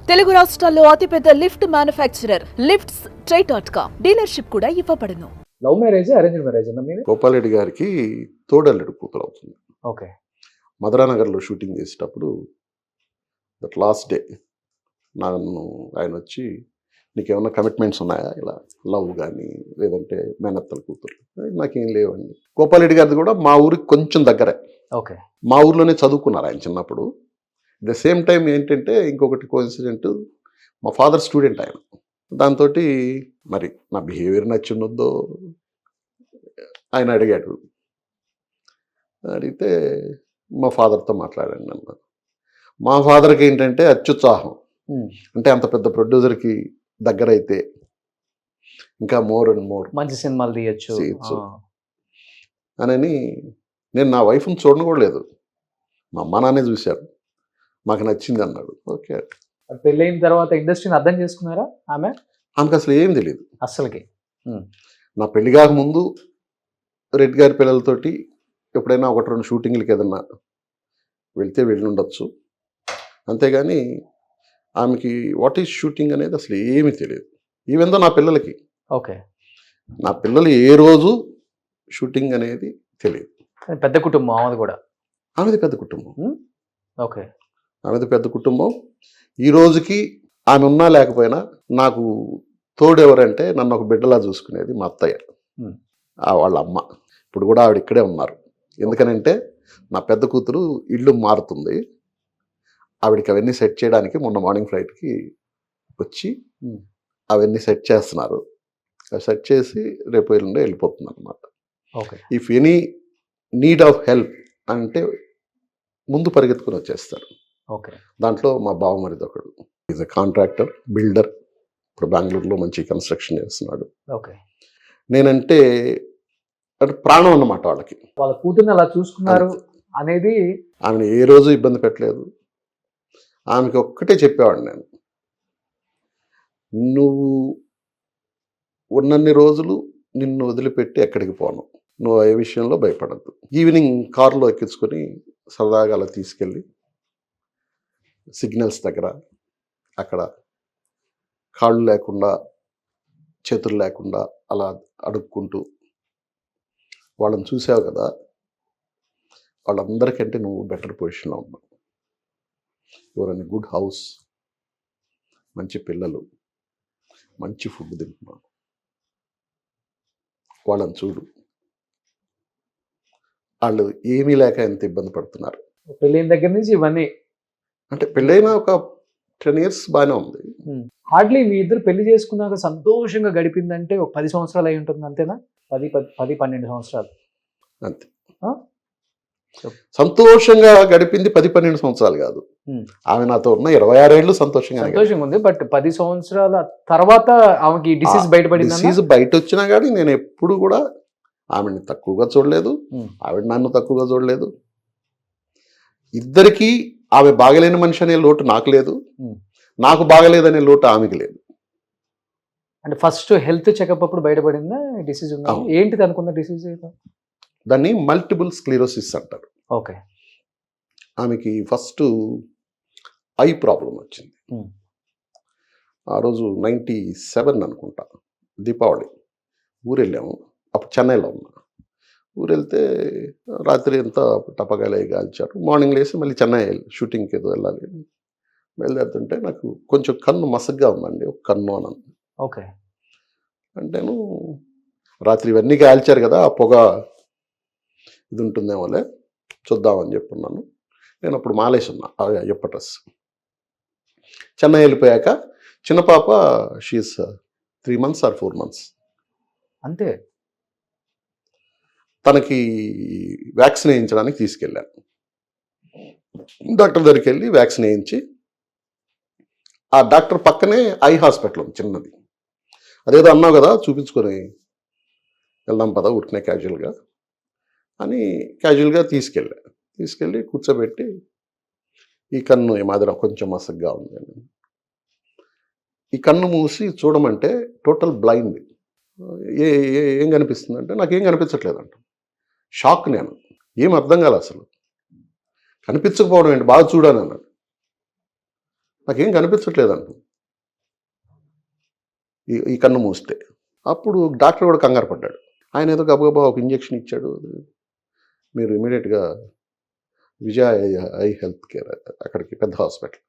తెలుగు రాష్ట్రాల్లో అతిపెద్ద lift manufacturer lifts ట్రై.com dealership కూడా ఇవ్వబడును. లవ్ మ్యారేజ్ అరేంజ్ మ్యారేజ్ అన్న మీద గోపాలరెడ్డి గారికి తోడల్లుడు కూతురు అవుతుంది. ఓకే. మధురానగర్లో షూటింగ్ చేసేటప్పుడు దట్ లాస్ట్ డే నన్ను ఆయన వచ్చి నీకేమన్నా కమిట్మెంట్స్ ఉన్నాయా, ఇలా లవ్ కానీ లేదంటే మేనత్తల కూతురు? నాకేం లేవండి. గోపాలరెడ్డి గారిది కూడా మా ఊరికి కొంచెం దగ్గరే. ఓకే. మా ఊర్లోనే చదువుకున్నారు ఆయన చిన్నప్పుడు. ద సేమ్ టైం ఏంటంటే ఇంకొకటి కోఇన్సిడెంట్, మా ఫాదర్ స్టూడెంట్ ఆయన. దాంతో మరి నా బిహేవియర్ నచ్చున్నదో ఆయన అడిగాడు. అడిగితే మా ఫాదర్తో మాట్లాడాను నన్ను. మా ఫాదర్కి ఏంటంటే అత్యుత్సాహం, అంటే అంత పెద్ద ప్రొడ్యూసర్కి దగ్గర అయితే ఇంకా మోర్ అండ్ మోర్ మంచి సినిమాలు తీయచ్చు అని. నేను నా వైఫ్ని చూడను కూడా లేదు, మా అమ్మ నాన్నే చూశారు, మాకు నచ్చింది అన్నాడు. ఓకే. పెళ్ళైన తర్వాత ఇండస్ట్రీని అర్థం చేసుకున్నారా ఆమెకు అసలు ఏం తెలియదు అస్సలకి. నా పెళ్లి కాకముందు రెడ్డి గారి పిల్లలతోటి ఎప్పుడైనా ఒకటి రెండు షూటింగ్లకి ఏదన్నా వెళ్తే వెళ్ళి ఉండొచ్చు, అంతేగాని ఆమెకి వాట్ ఈజ్ షూటింగ్ అనేది అసలు ఏమీ తెలియదు. ఈవెందో నా పిల్లలకి, ఓకే, నా పిల్లలు ఏ రోజు షూటింగ్ అనేది తెలియదు. పెద్ద కుటుంబం ఆమెది కూడా. ఆమెది పెద్ద కుటుంబం. ఓకే. ఆమెది పెద్ద కుటుంబం. ఈ రోజుకి ఆమె ఉన్నా లేకపోయినా నాకు తోడు ఎవరంటే నన్ను ఒక బిడ్డలా చూసుకునేది మా అత్తయ్య, వాళ్ళ అమ్మ. ఇప్పుడు కూడా ఆవిడ ఇక్కడే ఉన్నారు. ఎందుకనంటే నా పెద్ద కూతురు ఇల్లు మారుతుంది, ఆవిడకి అవన్నీ సెట్ చేయడానికి మొన్న మార్నింగ్ ఫ్లైట్కి వచ్చి అవన్నీ సెట్ చేస్తున్నారు. అవి సెట్ చేసి రేపు ఎల్లుండే వెళ్ళిపోతుంది అనమాట. Okay. If any need of help అంటే ముందు పరిగెత్తుకుని వచ్చేస్తారు. ఓకే. దాంట్లో మా బావమరిది ఒకడు, ఈజ్ అ కాంట్రాక్టర్, బిల్డర్. ఇప్పుడు బెంగళూరులో మంచి కన్స్ట్రక్షన్ చేస్తున్నాడు. ఓకే. నేనంటే అంటే ప్రాణం అన్నమాట వాళ్ళకి. వాళ్ళ కూతుర్ని అలా చూసుకున్నారు అనేది. ఆమెను ఏ రోజు ఇబ్బంది పెట్టలేదు. ఆమెకి ఒక్కటే చెప్పేవాడు నేను, నువ్వు ఉన్నన్ని రోజులు నిన్ను వదిలిపెట్టి ఎక్కడికి పోను, నువ్వు ఏ విషయంలో భయపడద్దు. ఈవినింగ్ కారులో ఎక్కించుకొని సరదాగా అలా తీసుకెళ్ళి సిగ్నల్స్ దగ్గర అక్కడ కాళ్ళు లేకుండా చేతులు లేకుండా అలా అడుక్కుంటూ వాళ్ళని చూసావు కదా, వాళ్ళందరికంటే నువ్వు బెటర్ పొజిషన్లో ఉన్నావు. యువర్ ఇన్ గుడ్ హౌస్, మంచి పిల్లలు, మంచి ఫుడ్ తింటున్నావు, వాళ్ళని చూడు, వాళ్ళు ఏమీ లేక ఎంత ఇబ్బంది పడుతున్నారు. పెళ్ళైన దగ్గర నుంచి ఇవన్నీ అంటే పెళ్ళైన ఒక 10 years బాగానే ఉంది. హార్డ్లీ మీ ఇద్దరు పెళ్లి చేసుకున్నాక సంతోషంగా గడిపిందంటే ఒక 10 సంవత్సరాలు అయి ఉంటుంది అంతేనా? 10-12 సంవత్సరాలు అంతే. సంతోషంగా గడిపింది 10-12 సంవత్సరాలు కాదు, ఆమె నాతో ఉన్న 26 ఏళ్ళు సంతోషంగా ఉంది. బట్ 10 సంవత్సరాల తర్వాత ఆమెకి డిసీజ్ బయటపడింది. డిసీజ్ బయట వచ్చినా కానీ నేను ఎప్పుడు కూడా ఆమెని తక్కువగా చూడలేదు, ఆవిడ నన్ను తక్కువగా చూడలేదు. ఇద్దరికీ ఆమె బాగలేని మనిషి అనే లోటు నాకు లేదు, నాకు బాగలేదనే లోటు ఆమెకి లేదు. అంటే ఫస్ట్ హెల్త్ చెకప్ అప్పుడు బయటపడిందా డిసీజ్ ఉందా? ఏంటిది అనుకున్న డిసీజ్? దాన్ని మల్టిపుల్ స్క్లిరోసిస్ అంటారు. ఓకే. ఆమెకి ఫస్ట్ ఐ ప్రాబ్లం వచ్చింది. ఆ రోజు 97 అనుకుంటా, దీపావళి ఊరెళ్ళాము. అప్పుడు చెన్నైలో ఉన్నా. ఊరెళ్తే రాత్రి ఎంత టపకాయలు కాల్చారు. మార్నింగ్ లేసి మళ్ళీ చెన్నై షూటింగ్కి ఏదో వెళ్ళాలి. బయలుదేరుతుంటే నాకు కొంచెం కన్ను మసగ్గా ఉందండి, ఒక కన్ను అని. ఓకే. అంటేను రాత్రి ఇవన్నీ కాల్చారు కదా, ఆ పొగ ఇది ఉంటుందేమోలే చూద్దామని చెప్పున్నాను. నేను అప్పుడు మాలేసి ఉన్నా అయ్యప్ప డ్రెస్. చెన్నై వెళ్ళిపోయాక చిన్న పాప షీఈస్ 3 months or 4 months అంతే. తనకి వ్యాక్సిన్ వేయించడానికి తీసుకెళ్ళాను. డాక్టర్ దగ్గరికి వెళ్ళి వ్యాక్సిన్ వేయించి, ఆ డాక్టర్ పక్కనే ఐ హాస్పిటల్ ఉంది చిన్నది. అదేదో అన్నావు కదా చూపించుకొని వెళ్దాం పదా ఉరికినే క్యాజువల్గా అని క్యాజువల్గా తీసుకెళ్ళి కూర్చోబెట్టి, ఈ కన్ను ఈ మాదిరి కొంచెం మసగ్గా ఉంది, ఈ కన్ను మూసి చూడమంటే టోటల్ బ్లైండ్. ఏం కనిపిస్తుంది అంటే నాకేం కనిపించట్లేదంట. షాక్. నేను ఏం అర్థం కాలే అసలు. కనిపించకపోవడం ఏంటి, బాగా చూడాను అన్నాడు. నాకేం కనిపించట్లేదు అంటు ఈ కన్ను మూస్తే. అప్పుడు డాక్టర్ కూడా కంగారు పడ్డాడు. ఆయన ఏదో గబగబా ఒక ఇంజెక్షన్ ఇచ్చాడు. మీరు ఇమీడియట్గా విజయ ఐ హెల్త్ కేర్ అక్కడికి పెద్ద హాస్పిటల్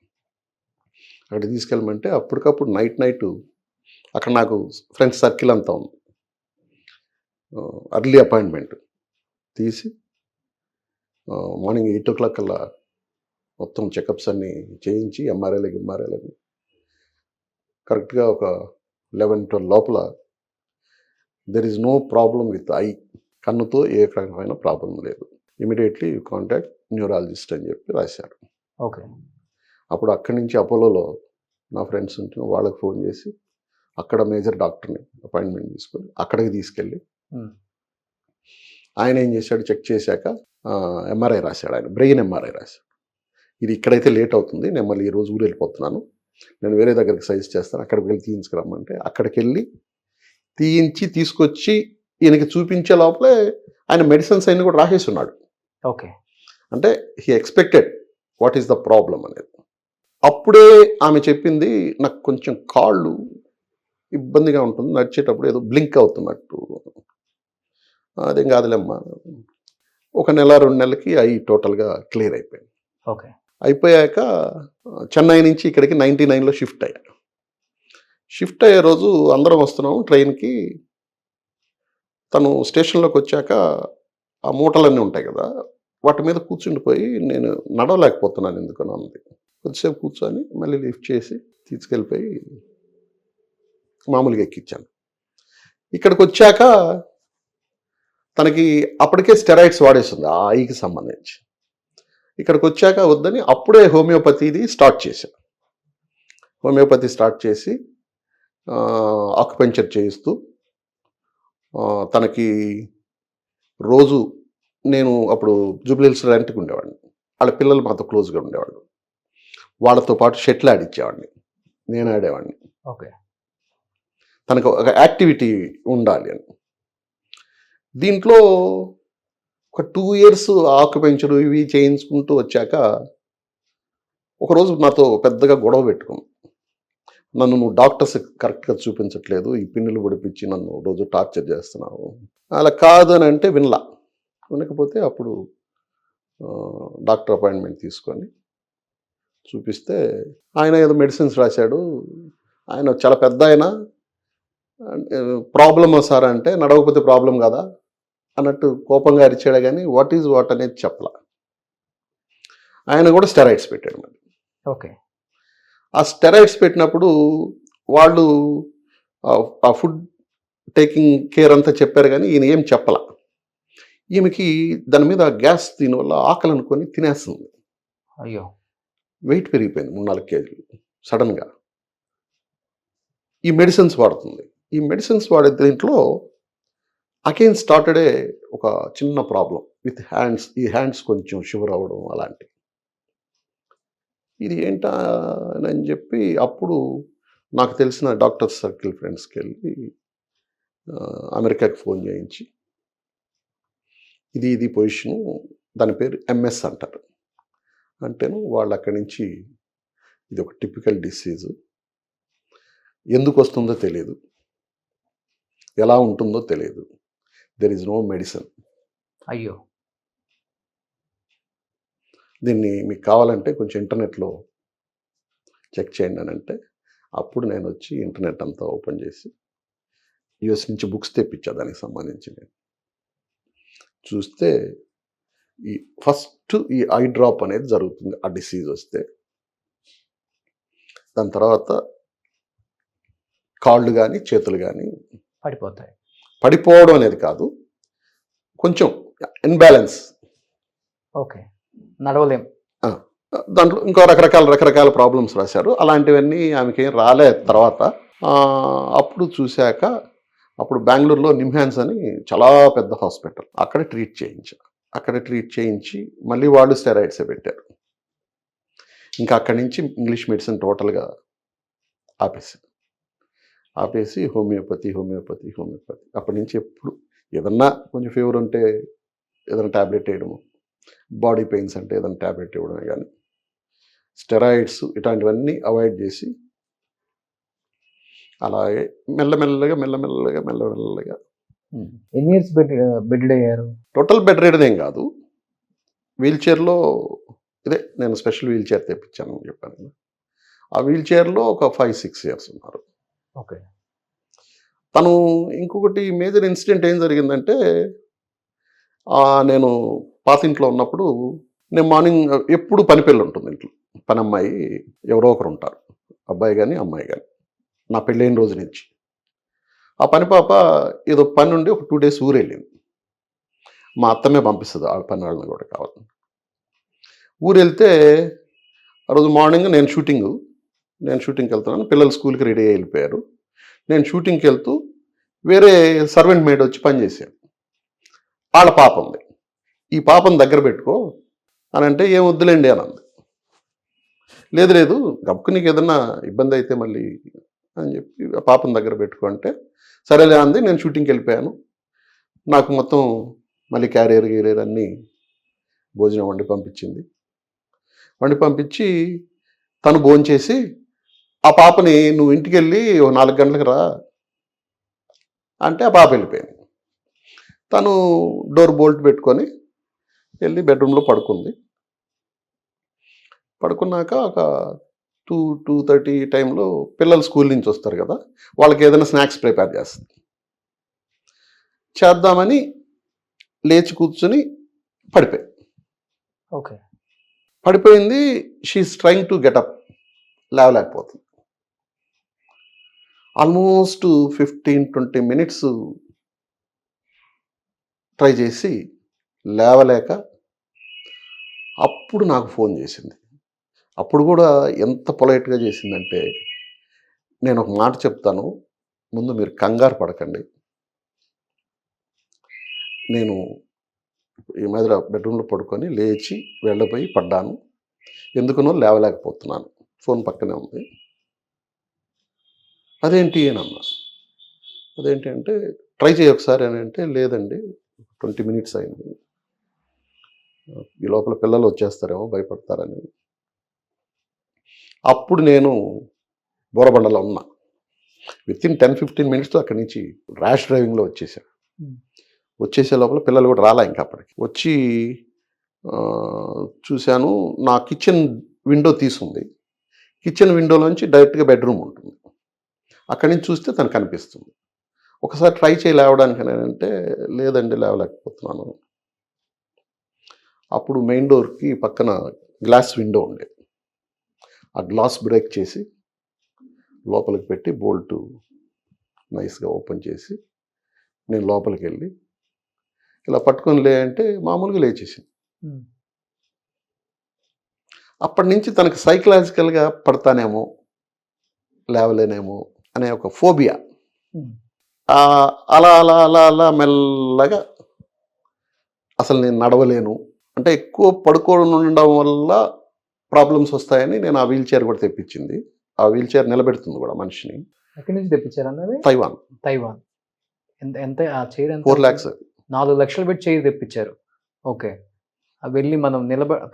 అక్కడికి తీసుకెళ్ళమంటే అప్పటికప్పుడు నైట్ అక్కడ నాకు ఫ్రెండ్స్ సర్కిల్ అంతా ఉంది. అర్లీ అపాయింట్మెంట్ తీసి మార్నింగ్ 8 o'clock కల్లా మొత్తం చెకప్స్ అన్నీ చేయించి ఎంఆర్ఐలకి కరెక్ట్గా ఒక 11-12 లోపల there is no problem with eye, కన్నుతో ఏ రకమైన ప్రాబ్లం లేదు, ఇమీడియట్లీ కాంటాక్ట్ న్యూరాలజిస్ట్ అని చెప్పి రాశారు. ఓకే. అప్పుడు అక్కడి నుంచి అపోలోలో నా ఫ్రెండ్స్ ఉంటే వాళ్ళకి ఫోన్ చేసి అక్కడ మేజర్ డాక్టర్ని అపాయింట్మెంట్ తీసుకొని అక్కడికి తీసుకెళ్ళి ఆయన ఏం చేశాడు, చెక్ చేశాక ఎంఆర్ఐ రాశాడు. ఆయన బ్రెయిన్ ఎంఆర్ఐ రాశాడు. ఇది ఇక్కడైతే లేట్ అవుతుంది, నేను మళ్ళీ ఈరోజు ఊరు వెళ్ళిపోతున్నాను, నేను వేరే దగ్గరికి సజెస్ట్ చేస్తాను, అక్కడికి వెళ్ళి తీయించుకురమ్మంటే అక్కడికి వెళ్ళి తీసుకొచ్చి ఈయనకి చూపించే లోపలే ఆయన మెడిసిన్స్ అన్ని కూడా రాసేసి ఉన్నాడు. ఓకే. అంటే he expected what is the problem అనేది. అప్పుడే ఆమె చెప్పింది, నాకు కొంచెం కాళ్ళు ఇబ్బందిగా ఉంటుంది, నడిచేటప్పుడు ఏదో బ్లింక్ అవుతున్నట్టు. అదేం కాదులేమ్మా, 1 నెల 2 నెలలకి అవి టోటల్గా క్లియర్ అయిపోయింది. ఓకే. అయిపోయాక చెన్నై నుంచి ఇక్కడికి 99లో షిఫ్ట్ అయ్యాను. షిఫ్ట్ అయ్యే రోజు అందరం వస్తున్నాము ట్రైన్కి. తను స్టేషన్లోకి వచ్చాక ఆ మూటలన్నీ ఉంటాయి కదా, వాటి మీద కూర్చుండిపోయి నేను నడవలేకపోతున్నాను ఎందుకని అంది. కొద్దిసేపు కూర్చొని మళ్ళీ లిఫ్ట్ చేసి తీసుకెళ్ళిపోయి మామూలుగా ఎక్కించాను. ఇక్కడికి వచ్చాక తనకి అప్పటికే స్టెరాయిడ్స్ వాడేస్తుంది ఆ ఐకి సంబంధించి. ఇక్కడికి వచ్చాక వద్దని అప్పుడే హోమియోపతిది స్టార్ట్ చేశాను. హోమియోపతి స్టార్ట్ చేసి ఆక్యుపెంచర్ చేయిస్తూ తనకి రోజు నేను అప్పుడు జూబ్లీహిల్స్ రెంట్కి ఉండేవాడిని, వాళ్ళ పిల్లలు మాతో క్లోజ్గా ఉండేవాళ్ళు, వాళ్ళతో పాటు షటిల్ ఆడిచ్చేవాడిని, నేను ఆడేవాడిని. ఓకే. తనకు ఒక యాక్టివిటీ ఉండాలి అని. దీంట్లో ఒక 2 years ఆక్యుపెంచర్ ఇవి చేయించుకుంటూ వచ్చాక ఒకరోజు నాతో పెద్దగా గొడవ పెట్టుకున్నాను. నన్ను నువ్వు డాక్టర్స్ కరెక్ట్గా చూపించట్లేదు, ఈ పిన్నులు పొడిపించి నన్ను రోజు టార్చర్ చేస్తున్నావు. అలా కాదు అని అంటే వినకపోతే అప్పుడు డాక్టర్ అపాయింట్మెంట్ తీసుకొని చూపిస్తే ఆయన ఏదో మెడిసిన్స్ రాశాడు. ఆయన చాలా పెద్ద ఆయన, ప్రాబ్లమ్ సార్ అంటే నడవకపోతే ప్రాబ్లం కదా అన్నట్టు కోపంగా అరిచాడు, కానీ వాట్ ఈజ్ వాట్ అనేది చెప్పలా. ఆయన కూడా స్టెరాయిడ్స్ పెట్టాడు మరి. ఓకే. ఆ స్టెరాయిడ్స్ పెట్టినప్పుడు వాళ్ళు ఆ ఫుడ్ టేకింగ్ కేర్ అంతా చెప్పారు, కానీ ఈయన ఏం చెప్పలా. ఈమెకి దాని మీద గ్యాస్ దీనివల్ల ఆకలి అనుకొని తినేస్తుంది. అయ్యో. వెయిట్ పెరిగిపోయింది 3-4 kgs సడన్గా. ఈ మెడిసిన్స్ వాడుతుంది. ఈ మెడిసిన్స్ వాడే దీంట్లో అగైన్ స్టార్టెడే ఒక చిన్న ప్రాబ్లం విత్ హ్యాండ్స్. ఈ హ్యాండ్స్ కొంచెం షివర్ అవ్వడం అలాంటివి. ఇది ఏంటా అని చెప్పి అప్పుడు నాకు తెలిసిన డాక్టర్ సర్కిల్ ఫ్రెండ్స్కి వెళ్ళి అమెరికాకి ఫోన్ చేయించి ఇది పొజిషను, దాని పేరు MS అంటారు. అంటేను వాళ్ళు అక్కడి నుంచి ఇది ఒక టిపికల్ డిసీజు, ఎందుకు వస్తుందో తెలియదు, ఎలా ఉంటుందో తెలియదు, దెర్ ఈజ్ నో మెడిసిన్. అయ్యో. దీన్ని మీకు కావాలంటే కొంచెం ఇంటర్నెట్లో చెక్ చేయండి అని అంటే అప్పుడు నేను వచ్చి ఇంటర్నెట్ అంతా ఓపెన్ చేసి US నుంచి బుక్స్ తెప్పించా దానికి సంబంధించి. నేను చూస్తే ఈ ఐ డ్రాప్ అనేది జరుగుతుంది ఆ డిసీజ్ వస్తే. దాని తర్వాత కాళ్ళు కానీ చేతులు కానీ పడిపోతాయి. పడిపోవడం అనేది కాదు, కొంచెం ఇన్బ్యాలెన్స్. ఓకే. నడవలేం. దాంట్లో ఇంకో రకరకాల ప్రాబ్లమ్స్ రాశారు. అలాంటివన్నీ ఆమెకి ఏం రాలే. తర్వాత అప్పుడు చూశాక అప్పుడు బెంగళూరులో నిమ్హాన్స్ అని చాలా పెద్ద హాస్పిటల్, అక్కడ ట్రీట్ చేయించి మళ్ళీ వాళ్ళు స్టెరాయిడ్సే పెట్టారు. ఇంకా అక్కడి నుంచి ఇంగ్లీష్ మెడిసిన్ టోటల్గా ఆపేసి హోమియోపతి. అప్పటి నుంచి ఎప్పుడు ఏదన్నా కొంచెం ఫీవర్ ఉంటే ఏదైనా ట్యాబ్లెట్ వేయడము, బాడీ పెయిన్స్ అంటే ఏదైనా ట్యాబ్లెట్ ఇవ్వడమే, కానీ స్టెరాయిడ్స్ ఇట్లాంటివన్నీ అవాయిడ్ చేసి అలాగే మెల్లమెల్లగా ఎన్ని ఇయర్స్ బెడ్ అయ్యారు? టోటల్ బెడ్ రెడ్ ఏం కాదు, వీల్ చైర్లో ఇదే నేను స్పెషల్ వీల్ చైర్ తెప్పించాను అని చెప్పాను కదా, ఆ వీల్ చైర్లో ఒక 5-6 ఇయర్స్ ఉన్నారు. ఓకే. తను ఇంకొకటి మేజర్ ఇన్సిడెంట్ ఏం జరిగిందంటే, నేను పాత ఇంట్లో ఉన్నప్పుడు నేను మార్నింగ్ ఎప్పుడు పని పిల్ల ఉంటుంది ఇంట్లో, పని అమ్మాయి ఎవరో ఒకరు ఉంటారు, అబ్బాయి కానీ అమ్మాయి కానీ, నా పెళ్ళైన రోజు నుంచి. ఆ పని పాప ఏదో పని నుండి ఒక 2 days ఊరు వెళ్ళింది. మా అత్తమే పంపిస్తుంది ఆ పని వాళ్ళని కూడా కావాలి. ఊరు వెళ్తే ఆ రోజు మార్నింగ్ నేను షూటింగ్కి వెళ్తున్నాను, పిల్లలు స్కూల్కి రెడీ అయ్యి వెళ్ళిపోయారు. నేను షూటింగ్కి వెళ్తూ వేరే సర్వెంట్ మేడ్ వచ్చి పనిచేశాను. వాళ్ళ పాప ఉంది, ఈ పాపను దగ్గర పెట్టుకో అని అంటే ఏం వద్దులేండి అని అంది. లేదు గబుకు నీకు ఏదన్నా ఇబ్బంది అయితే మళ్ళీ అని చెప్పి ఆ పాపను దగ్గర పెట్టుకో అంటే సరేలే అంది. నేను షూటింగ్కి వెళ్ళిపోయాను. నాకు మొత్తం మళ్ళీ క్యారియర్ అన్నీ భోజనం వండి పంపించి తను భోంచేసి ఆ పాపని నువ్వు ఇంటికి వెళ్ళి 4 గంటలకు రా అంటే ఆ పాప వెళ్ళిపోయింది. తను డోర్ బోల్ట్ పెట్టుకొని వెళ్ళి బెడ్రూమ్లో పడుకున్నాక ఒక 2-2:30 టైంలో పిల్లలు స్కూల్ నుంచి వస్తారు కదా, వాళ్ళకి ఏదైనా స్నాక్స్ ప్రిపేర్ చేద్దామని లేచి కూర్చుని ఓకే. పడిపోయింది. షీఈస్ ట్రైంగ్ టు గెటప్, లేవలేకపోతుంది. ఆల్మోస్ట్ 15-20 minutes ట్రై చేసి లేవలేక అప్పుడు నాకు ఫోన్ చేసింది. అప్పుడు కూడా ఎంత పొలైట్గా చేసిందంటే, నేను ఒక మాట చెప్తాను, ముందు మీరు కంగారు పడకండి, నేను ఈ మధ్య బెడ్రూమ్లో పడుకొని లేచి వెళ్ళబోయి పడ్డాను, ఎందుకనో లేవలేకపోతున్నాను, ఫోన్ పక్కనే ఉంది. అదేంటి అన్నా, అదేంటి అంటే ట్రై చేయి ఒకసారి అని అంటే, లేదండి 20 minutes అయింది, ఈ లోపల పిల్లలు వచ్చేస్తారేమో భయపడతారని. అప్పుడు నేను బోరబండలో ఉన్నా. వితిన్ 10-15 minutes అక్కడి నుంచి ర్యాష్ డ్రైవింగ్లో వచ్చేసే లోపల పిల్లలు కూడా రాలా ఇంకా అప్పటికి. వచ్చి చూశాను, నా కిచెన్ విండో తీసుంది, కిచెన్ విండోలోంచి డైరెక్ట్గా బెడ్రూమ్ ఉంటుంది, అక్కడి నుంచి చూస్తే తను కనిపిస్తుంది. ఒకసారి ట్రై చేయి లేవడానికి అంటే, లేదండి లేవలేకపోతున్నాను. అప్పుడు మెయిన్ డోర్కి పక్కన గ్లాస్ విండో ఉండేది, ఆ గ్లాస్ బ్రేక్ చేసి లోపలికి పెట్టి బోల్ట్ నైస్గా ఓపెన్ చేసి నేను లోపలికి వెళ్ళి ఇలా పట్టుకొని లే అంటే మామూలుగా లేచేసింది. అప్పటి నుంచి తనకు సైకలాజికల్గా పడతానేమో లేవలేనేమో అనే ఒక ఫోబియా, అలా అలా అలా అలా మెల్లగా అసలు నేను నడవలేను అంటే, ఎక్కువ పడుకోవడం ఉండడం వల్ల ప్రాబ్లమ్స్ వస్తాయని నేను ఆ వీల్ చైర్ కూడా తెప్పించింది. ఆ వీల్ చైర్ నిలబెడుతుంది కూడా మనిషిని. ఎక్కడి నుంచి తెప్పించారన్నది? తైవాన్. ఎంత ఆ చైర్? 4 lakhs. 4 లక్షలు పెట్టి చైర్ తెప్పించారు. ఓకే. వెళ్ళి మనం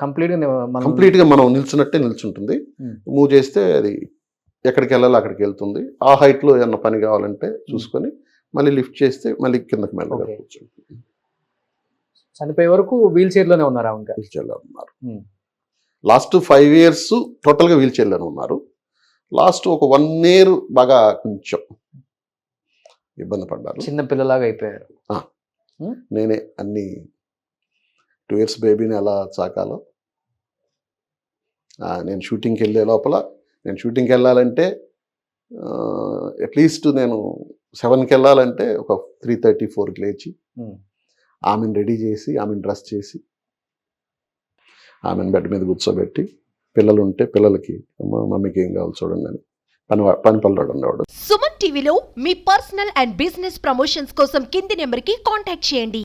కంప్లీట్గా మనం నిల్చున్నట్టే నిల్చుంటుంది, మూవ్ చేస్తే అది ఎక్కడికి వెళ్ళాలో అక్కడికి వెళ్తుంది. ఆ హైట్లో ఏమన్నా పని కావాలంటే చూసుకొని మళ్ళీ లిఫ్ట్ చేస్తే మళ్ళీ కిందకి మెల్లగా కూర్చుంటుంది. చనిపోయే వరకు వీల్ చైర్లోనే ఉన్నారు. ఇంకా వీల్ చైర్లో ఉన్నారు. లాస్ట్ 5 years టోటల్గా వీల్ చైర్లోనే ఉన్నారు. లాస్ట్ ఒక 1 year బాగా కొంచెం ఇబ్బంది పడ్డారు, చిన్న పిల్లలాగా అయిపోయారు. నేనే అన్ని 2 years బేబీని ఎలా చాకాలో, నేను షూటింగ్కి వెళ్ళే లోపల, నేను షూటింగ్కి వెళ్ళాలంటే అట్లీస్ట్ నేను 7కి వెళ్ళాలంటే ఒక 3:30-4కి లేచి ఆమెను రెడీ చేసి, ఆమెను డ్రెస్ చేసి, ఆమెను బెడ్ మీద కూర్చోబెట్టి, పిల్లలు ఉంటే పిల్లలకి మమ్మీకి ఏం కావాలి చూడండి అని పని పనులు ఉండేవాడు. సుమన్ టీవీలో మీ పర్సనల్ అండ్ బిజినెస్ ప్రమోషన్స్ కోసం కింది నెంబర్కి కాంటాక్ట్ చేయండి.